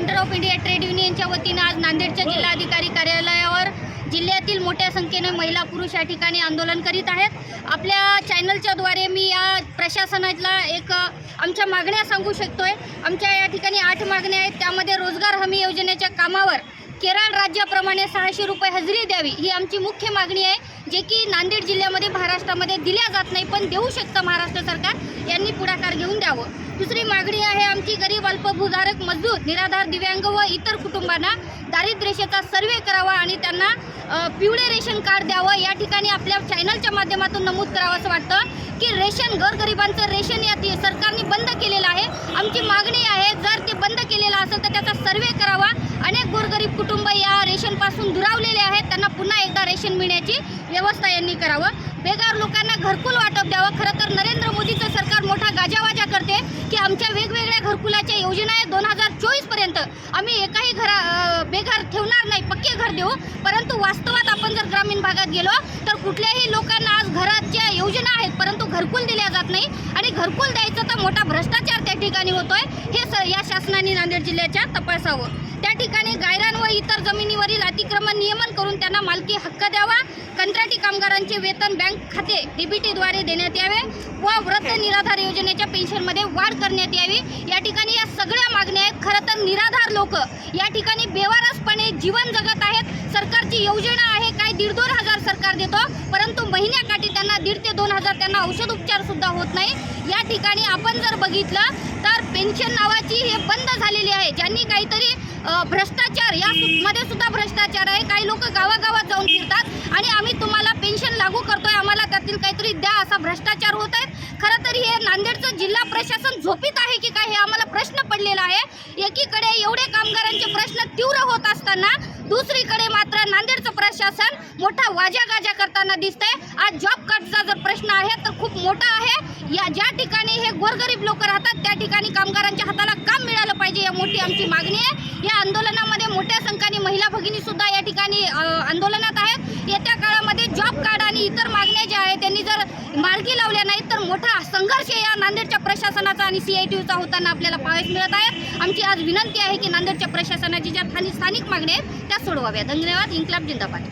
Centre of India trade युनियनच्या वतीनं आज नांदेडच्या जिल्हाधिकारी कार्यालयावर जिल्ह्यातील मोठ्या संख्येने महिला पुरुष या ठिकाणी आंदोलन करीत आहेत। आपल्या चॅनलच्या द्वारे मी या प्रशासनाला एक आमच्या मागण्या सांगू शकतोय। आमच्या या ठिकाणी 8 मागण्या आहेत। त्यामध्ये रोजगार हमी योजनेच्या कामावर केरळ राज्याप्रमाणे 600 रुपये हजेरी द्यावी ही आमची मुख्य मागणी आहे, जे की नांदेड जिल्ह्यामध्ये महाराष्ट्रामध्ये दिल्या जात नाही, पण देऊ शकतं महाराष्ट्र सरकार यांनी पुढाकार घेऊन द्यावं। दुसरी मागणी आहे आमची गरीब अल्पभूधारक मजदूर निराधार दिव्यांग व इतर कुटुंबांना दारिद्र्यरेषेचा सर्वे करावा आणि त्यांना पिवळे रेशन कार्ड द्यावं। या ठिकाणी आपल्या चॅनलच्या माध्यमातून नमूद करावं असं वाटतं की रेशन गोरगरिबांचं रेशन या सरकारने बंद केलेलं आहे। आमची मागणी आहे जर ते बंद केलेलं असेल तर त्याचा सर्वे करावा। अनेक गोरगरीब कुटुंब या रेशनपासून दुरावलेले आहेत, त्यांना पुन्हा एकदा रेशन मिळण्याची व्यवस्था यांनी करावं। बेघर लोकांना घरकुल वाटप द्यावं। खरं तर नरेंद्र मोदीचं सरकार मोठा गाजावाजा करते की आमच्या वेगवेगळ्या घरकुलाच्या योजना आहे 2024पर्यंत आम्ही एकाही बेघर ठेवणार नाही, पक्के घर देऊ। परंतु वास्तवात आपण जर ग्रामीण भागात गेलो तर कुठल्याही लोकांना आज घराच्या योजना आहेत परंतु घरकुल दिल्या जात नाही आणि घरकुल द्यायचं तर मोठा भ्रष्टाचार त्या ठिकाणी होतोय, हे या शासनाने नांदेड जिल्ह्याच्या तपासावं। त्या ठिकाणी गायरान व इतर जमिनीवरील अतिक्रमण नियमन करून त्यांना मालकी हक्क द्यावा। कंत्राटी कामगारांचे वेतन बँक खाते डीबीटीद्वारे देण्यात यावे व वृद्ध निराधार योजनेच्या पेन्शनमध्ये वाढ करण्यात यावी। या ठिकाणी या सगळ्या मागण्या आहेत। खरं तर निराधार लोक या ठिकाणी बेवारसपणे जीवन जगत आहेत। सरकारची योजना आहे काय 1,500-2,000 हजार सरकार देतो, परंतु महिन्याकाठी त्यांना 1,500 ते 2,000 त्यांना औषध उपचार सुद्धा होत नाही। या ठिकाणी आपण जर बघितलं तर पेन्शन नावाची हे बंद झालेली आहे। ज्यांनी काहीतरी भ्रष्टाचार यामध्ये सुद्धा भ्रष्टाचार आहे। काही लोक गावागावात जाऊन फिरतात आणि आम्ही तुम्हाला पेन्शन लागू करतोय, आम्हाला त्यातील काहीतरी द्या, असा भ्रष्टाचार होत आहे। खरं तर हे नांदेडचं जिल्हा प्रशासन झोपीत आहे की काय हे आम्हाला प्रश्न पडलेला आहे। एकीकडे एवढे कामगारांचे प्रश्न तीव्र होत असताना दुसरीकडे मात्र नांदेडचं प्रशासन मोठा वाजागाजा करताना दिसतंय। आज जॉब कार्डचा जर प्रश्न आहे तर खूप मोठा आहे। या ज्या ठिकाणी हे गोरगरीब लोक राहतात त्या ठिकाणी कामगारांच्या हाताला काम मिळालं पाहिजे, या मोठी आमची मागणी आहे। या आंदोलनामध्ये मोठ्या संख्येने महिला भगिनी सुद्धा या ठिकाणी आंदोलनात आहेत। येत्या काळामध्ये जॉब कार्ड आणि इतर मागण्या ज्या आहेत त्यांनी जर मार्गी लावल्या नाहीत तर मोठा संघर्ष या नांदेडच्या प्रशासनाचा आणि CITUचा होताना आपल्याला पाहायला मिळत आहे। आमची आज विनंती आहे की नांदेडच्या प्रशासनाची ज्या स्थानिक मागण्या आहेत त्या सोडवाव्या। धन्यवाद। इन्क्लाब जिंदाबाद।